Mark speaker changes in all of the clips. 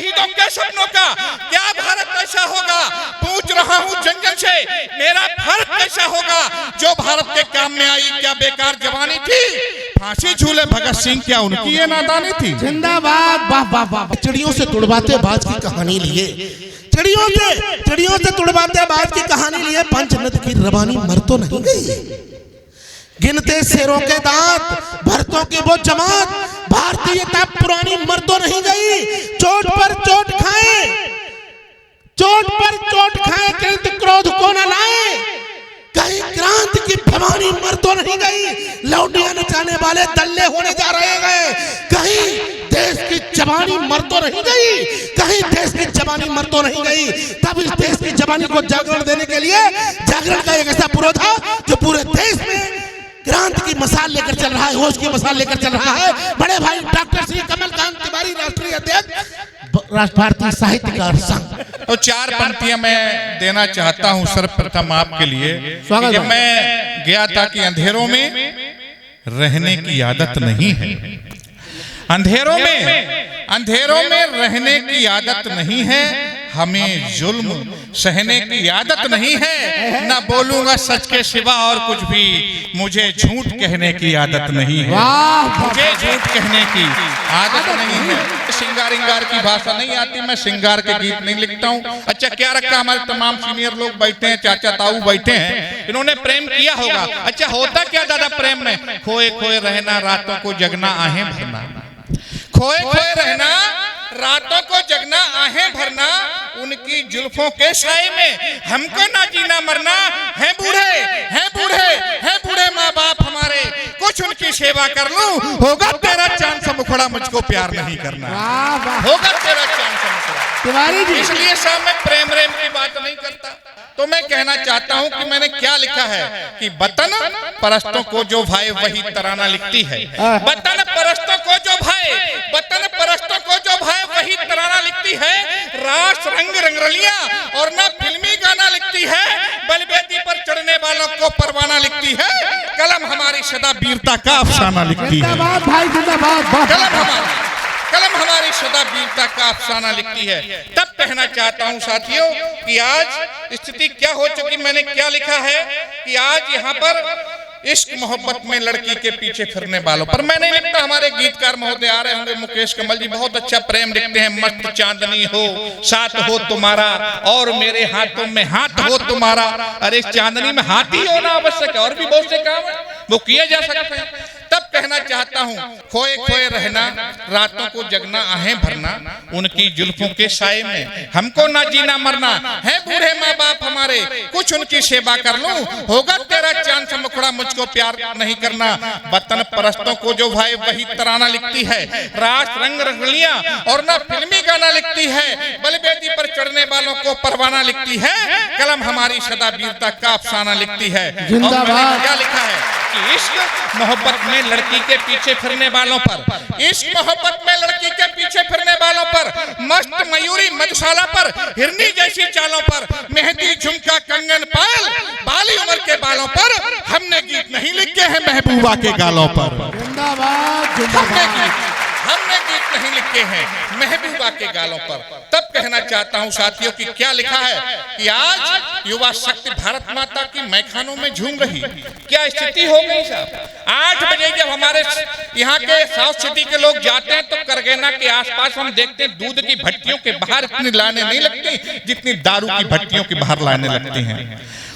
Speaker 1: शहीदों के सपनों का क्या भारत ऐसा होगा। पूछ रहा हूँ जन जन से, मेरा भारत कैसा होगा जो भारत के काम में आई। क्या बेकार जवानी थी, फांसी झूले भगत सिंह, क्या उनकी ये नादानी थी।
Speaker 2: जिंदाबाद, वाह वाह वाह। चिड़ियों से तुड़वाते बाज की कहानी लिए, चिड़ियों से तुड़वाते बाज की कहानी लिए। पंचनद की रवानी मर तो नहीं गई, गिनते शेरों के दांत, भरतों की वो जमात, भारतीयता पुरानी मर तो नहीं गई। चोट पर चोट खाए, चोट पर चोट खाए, किंतु क्रोध को न लाए। कहीं क्रांति की भवानी मर तो नहीं गई, लौंडियां नचाने वाले दल्ले होने जा रहे हैं। कहीं देश की जवानी मर तो नहीं गई, कहीं देश की जवानी मर तो नहीं गई। तब इस देश की जवानी को जागरण देने के लिए जागरण का एक ऐसा पुरो था जो पूरे देश में क्रांति की मसाल लेकर चल रहा है, होश की मसाल लेकर चल रहा है। बड़े भाई डॉक्टर श्री कमलकांत तिवारी, राष्ट्रीय अध्यक्ष राष्ट्र भारतीय साहित्यकार संघ।
Speaker 1: तो 4 पंक्तियां मैं देना चाहता हूं सर्वप्रथम आपके लिए। जब मैं गया था कि अंधेरों में रहने की आदत नहीं है, अंधेरों में रहने की आदत नहीं है, हमें जुल्म सहने की आदत नहीं है। ना बोलूंगा सच के सिवा और कुछ भी, मुझे झूठ कहने की आदत नहीं है, मुझे झूठ कहने की आदत नहीं है। श्रृंगार की भाषा नहीं आती, मैं श्रृंगार के गीत नहीं लिखता हूँ। अच्छा क्या रखा, हमारे तमाम सीनियर लोग बैठे हैं, चाचा ताऊ बैठे हैं, इन्होंने प्रेम किया होगा। अच्छा होता क्या दादा प्रेम में, खोए खोए रहना, रातों को जगना, आहें भरना। खोए खोए रहना, रातों को जगना, आहें भरना, उनकी जुल्फों के साए में हमको ना जीना मरना। है बूढ़े माँ बाप हमारे, कुछ उनकी सेवा कर लूं, होगा तेरा चांद सा मुखड़ा, मुझको प्यार नहीं करना, होगा तेरा चांद सा मुखड़ा। तिवारी जी, इसलिए साहब मैं प्रेम की बात नहीं करता। तो मैं कहना चाहता हूं कि मैंने क्या लिखा है कि वतन परस्तों को जो भाई वही तराना लिखती है। वतन परस्तों को जो भाई, वतन परस्तों को जो भाई वही तराना लिखती है। रास रंग रंगरलियां और ना फिल्मी गाना लिखती है, बलवेदी पर चढ़ने वालों को परवाना लिखती है। कलम हमारी सदा वीरता का अफसाना लिखती है। कलम हमारी सदा वीरता का अफसाना लिखती है। तब कहना चाहता हूं साथियों कि आज स्थिति क्या हो चुकी, मैंने क्या लिखा है कि आज यहाँ पर इश्क मोहब्बत में लड़की के पीछे फिरने वालों पर मैं नहीं लिखता। हमारे गीतकार महोदय आ रहे होंगे, मुकेश कमल जी बहुत अच्छा प्रेम लिखते हैं। मस्त चांदनी हो, साथ हो तुम्हारा, और मेरे हाथों में हाथ हो तुम्हारा। अरे चांदनी में हाथ ही होना आवश्यक है, और भी बहुत से काम है वो किए जा सकते हैं। तब कहना चाहता हूँ, खोए खोए रहना, रातों को जगना, आहें भरना, उनकी जुल्फों के साए में हमको ना जीना मरना। है बूढ़े माँ बाप हमारे, कुछ उनकी सेवा कर लूं, होगा तेरा चांद सा मुखड़ा, मुझको प्यार नहीं करना। वतन परस्तों को जो भाई वही तराना लिखती है। रास रंग रंगलियां और ना फिल्मी गाना लिखती है, बलवेदी पर चढ़ने वालों को परवाना लिखती है। कलम हमारी सदा वीरता का अफसाना लिखती है। और मैंने क्या लिखा है कि इश्क मोहब्बत में लड़की के पीछे फिरने वालों पर, इश्क मोहब्बत में लड़की के पीछे फिरने वालों पर, मस्त मयूरी मधुशाला पर, हिरनी जैसी चालों पर, मेहंदी झुमका कंगन पायल, बाली उम्र के बालों पर, हमने गीत नहीं लिखे हैं महबूबा के गालों पर। हमने गीत नहीं लिखे हैं महबूबा के गालों पर। तब कहना चाहता हूं साथियों कि क्या लिखा है कि आज युवा शक्ति भारत माता की मैखानों में झूम रही। क्या स्थिति हो गई साहब। 8 बजे जब हमारे यहाँ के साउथ सिटी के लोग जाते हैं तो करगेना के आसपास हम देखते हैं दूध की भट्टियों के बाहर इतनी लाइनें नहीं लगती जितनी दारू की भट्टियों के बाहर लाइनें लगती हैं।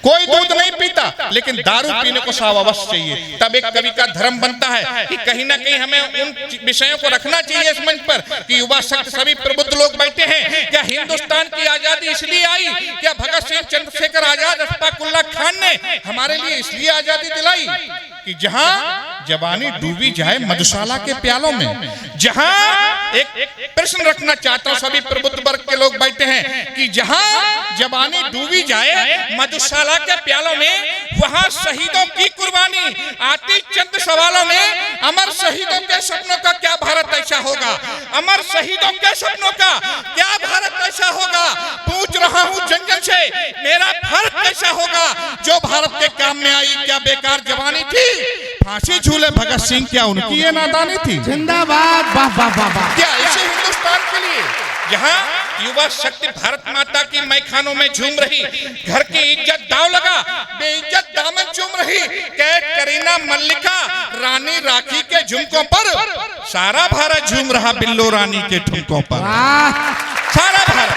Speaker 1: कोई दूध नहीं पीता, लेकिन दारू पीने को साव अवश्य चाहिए। तब एक कवि का धर्म बनता है कि कहीं ना कहीं हमें उन विषयों को रखना चाहिए इस मंच पर कि युवा शक्ति सभी प्रबुद्ध लोग बैठे हैं। क्या हिंदुस्तान की आजादी इसलिए आई, क्या भगत सिंह चंद्रशेखर आजाद अशफाकुल्लाह खान ने हमारे लिए इसलिए आजादी दिलाई कि जहां जवानी डूबी जाए मधुशाला के प्यालों में। जहां एक प्रश्न रखना चाहता हूं, सभी प्रबुद्ध वर्ग के लोग बैठे हैं कि जहां जवानी डूबी जाए मधुशाला के प्यालों में, वहां शहीदों की कुर्बानी आती चंद सवालों में। अमर शहीदों के सपनों का क्या भारत ऐसा होगा, अमर शहीदों के सपनों का क्या भारत ऐसा होगा। पूछ रहा हूं जन जन से, मेरा भारत कैसा होगा जो भारत के काम में आई। क्या बेकार जवानी थी, फांसी झूले भगत सिंह, क्या उनकी ये नादानी थी।
Speaker 2: जिंदाबाद, वाह वाह वाह वाह।
Speaker 1: क्या इसे हिंदुस्तान के लिए जहां युवा शक्ति भारत माता की मैखानों में झूम रही, घर की इज्जत दाव लगा, बेइज्जत दामन चूम रही, कैट करीना मल्लिका रानी राखी के झुमकों पर सारा भारत झूम रहा बिल्लो रानी के ठुमकों पर। सारा भारत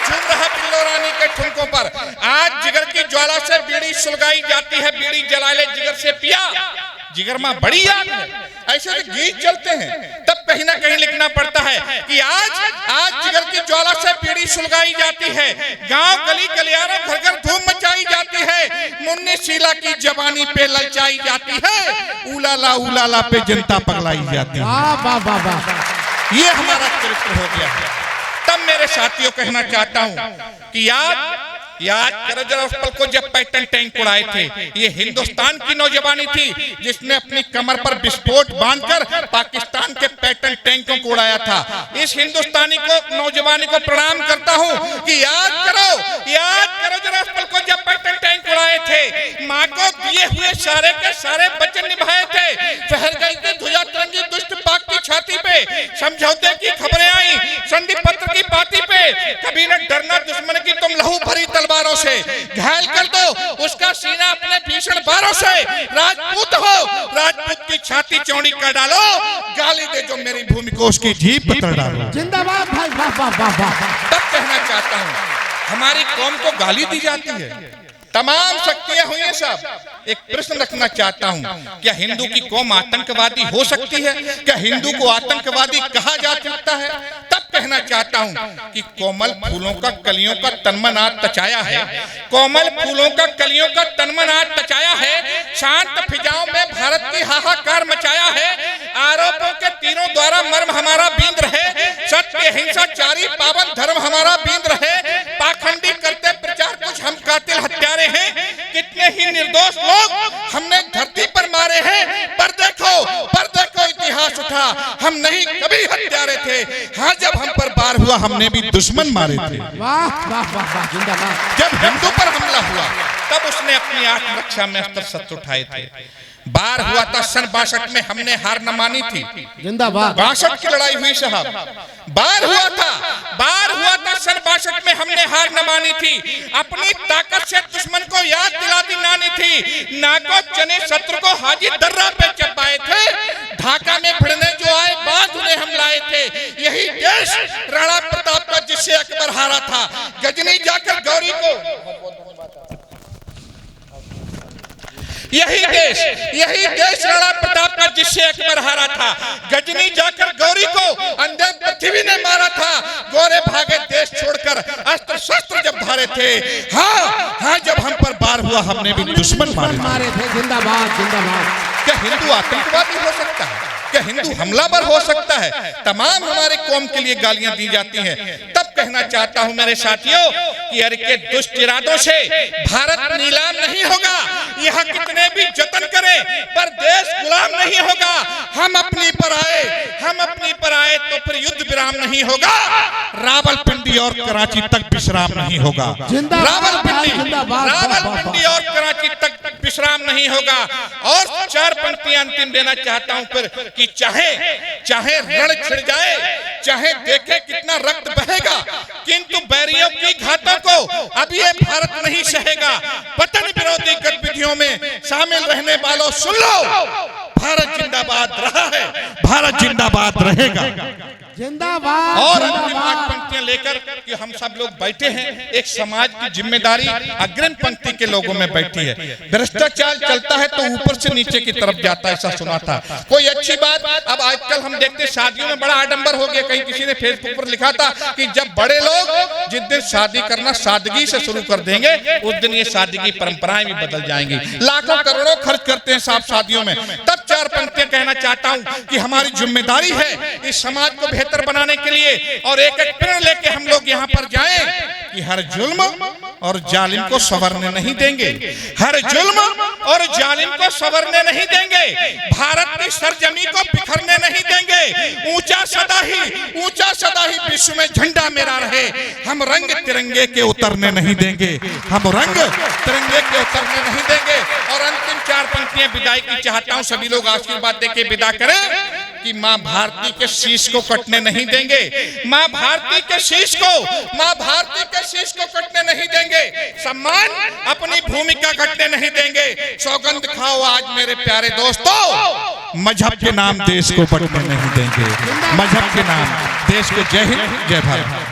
Speaker 1: झूम रहा बिल्लो रानी के ठुमकों पर। आज जिगर की ज्वाला से बीड़ी सुलगाई जाती है, बीड़ी जला ले जिगर से पिया, जिगर में बड़ी याद है। ऐसे तो गीत चलते हैं, तब कहीं ना कहीं लिखना पड़ता है कि आज जिगर की ज्वाला से बीड़ी सुलगाई जाती है, गांव गली गलियारों घर घर धूम मचाई जाती है, मुन्नी शीला की जवानी पे ललचाई जाती है, उलाला पे जनता पगलाई जाती है। ये हमारा चरित्र हो गया है। तब मेरे साथियों कहना चाहता हूं कि याद करो जरा उस पल को जब पैटर्न टैंक उड़ाए थे। ये हिंदुस्तान की नौजवानी थी जिसने अपनी कमर पर विस्फोट बांधकर पाकिस्तान के पैटर्न टैंकों को उड़ाया था। इस हिंदुस्तानी को नौजवानी को प्रणाम करता हूं कि याद करो जरा उस पल को जब पैटर्न टैंक उड़ाए थे। माँ को दिए हुए सारे के सारे वचन निभाए थे। फहर गई थी ध्वजा तिरंगी दुष्ट पाक की छाती पे, समझौते की खबरें आई संधि पत्र की पाती पे। कभी न डरना दुश्मन की तुम लहू भरी तलवारों से, घायल कर दो उसका सीना अपने भीषण बारों से। राजपूत हो राजपूत की छाती चौड़ी कर डालो, गाली दे जो मेरी भूमि को उसकी जीभ पर डालो।
Speaker 2: जिंदाबाद भाई, वाह वाह वाह वाह।
Speaker 1: तब कहना चाहता हूं हमारी कौम को गाली दी जाती है, तमाम शक्तियां हुई हैं सब। एक प्रश्न रखना चाहता हूं, क्या हिंदू की कौम आतंकवादी हो सकती है? क्या हिंदू को आतंकवादी कहा जा सकता है? तब कहना चाहता हूं कि कोमल फूलों का कलियों का तनमन आज तचाया है, कोमल फूलों का कलियों का तनमन आज तचाया है। शांत फिजाओं में भारत की हाहाकार मचाया है। आरोपों के तीरों द्वारा मर्म हमारा बींद रहे, सत्य हिंसाचारी पावन धर्म हमारा बींद रहे। पाखंडी करते प्रचार कुछ हम कातिल हत्यारे हैं, कितने ही निर्दोष लोग हमने धरती पर मारे हैं। पर देखो इतिहास उठा, हम नहीं कभी हत्यारे थे। हाँ, जब हम पर वार हुआ हमने भी दुश्मन मारे थे।
Speaker 2: वाह वाह वाह, जिंदाबाद।
Speaker 1: जब हिंदू पर हमला हुआ तब उसने अपनी आत्मरक्षा में अस्त्र शस्त्र उठाए थे। बार हुआ था सन 62 में, हमने हार न मानी थी।
Speaker 2: जिंदाबाद।
Speaker 1: 62 की लड़ाई हुई साहब, बार हुआ था सन 62 में, हमने हार न मानी थी। अपनी ताकत से दुश्मन को याद दिलाती नानी थी। नाको चने शत्रु को हाजी दर्रा पे चपाए थे। ढाका में भिड़ने जो आए बांध उन्हें हम लाए थे। यही देश राणा प्रताप का जिससे अकबर हारा था। गजनी जाकर गौरी को, यही देश राणा प्रताप का जिससे अकबर हारा था। गजनी जाकर गौरी को अंधे पृथ्वी ने मारा था। गोरे भागे देश छोड़कर अस्त्र शस्त्र जब धारे थे। हाँ, जब हम पर वार हुआ हमने भी दुश्मन मारे थे।
Speaker 2: जिंदाबाद जिंदाबाद।
Speaker 1: क्या हिंदू आतंकवादी हो सकता है? क्या हिंदू हमलावर हो सकता है? तमाम हमारे कौम के लिए गालियां दी जाती हैं। तब कहना चाहता हूं मेरे साथियों कि अरे के दुष्ट इरादों से भारत नीलाम नहीं होगा। यहाँ कितने भी जतन करें पर देश गुलाम नहीं होगा। हम अपनी पर आए तो फिर युद्ध विराम नहीं होगा। रावलपिंडी और कराची तक विश्राम नहीं होगा। रावलपिंडी और कराची तक विश्राम नहीं होगा। और 4 पंक्तियां अंतिम देना चाहता हूं फिर कि चाहे रण छिड़ जाए, चाहे देखे कितना रक्त बहेगा, किंतु बैरियों की घातों को अब ये भारत नहीं सहेगा। वतन विरोधी गतिविधियों में शामिल रहने वालों सुन लो, भारत जिंदाबाद रहा है, भारत जिंदाबाद रहेगा।
Speaker 2: जिंदाबाद।
Speaker 1: और अंतिम 8 पंक्तियां लेकर कि हम सब लोग बैठे हैं, एक समाज की जिम्मेदारी अग्रिम पंक्ति के लोगों में बैठी है। भ्रष्टाचार चलता है तो ऊपर से नीचे की तरफ जाता है, ऐसा सुना था। कोई अच्छी बात अब आजकल हम देखते शादियों में बड़ा आडंबर हो गया। कहीं किसी ने फेसबुक पर लिखा था कि जब बड़े लोग जिस दिन शादी करना सादगी से शुरू कर देंगे उस दिन ये शादी की परंपराएं भी बदल जाएंगी। लाखों करोड़ों खर्च करते हैं साहब शादियों में। तब 4 पंक्तियां कहना चाहता हूं कि हमारी जिम्मेदारी है इस समाज को बेहतर बनाने के लिए। और एक एक प्रण लेके हम लोग यहाँ पर जाएं कि हर जुल्म और जालिम को संवरने नहीं देंगे। हर जुल्म और जालिम को संवरने नहीं देंगे। भारत की सरजमी को बिखरने नहीं देंगे। ऊंचा सदा ही विश्व में झंडा मेरा रहे। हम रंग तिरंगे के उतरने नहीं देंगे। हम रंग तिरंगे के उतरने नहीं देंगे। और अंतिम 4 पंक्तियां विदाई की चाहता हूं, सभी लोग आशीर्वाद देके विदा करें। कि मां भारती के शीश को कटने नहीं देंगे, मां भारती के शीश को, मां भारती के शीश को कटने नहीं देंगे, सम्मान अपनी भूमिका कटने नहीं देंगे। सौगंध खाओ आज मेरे प्यारे दोस्तों, मजहब के नाम देश को बंटने नहीं देंगे, मजहब के नाम देश को। जय हिंद, जय भारत।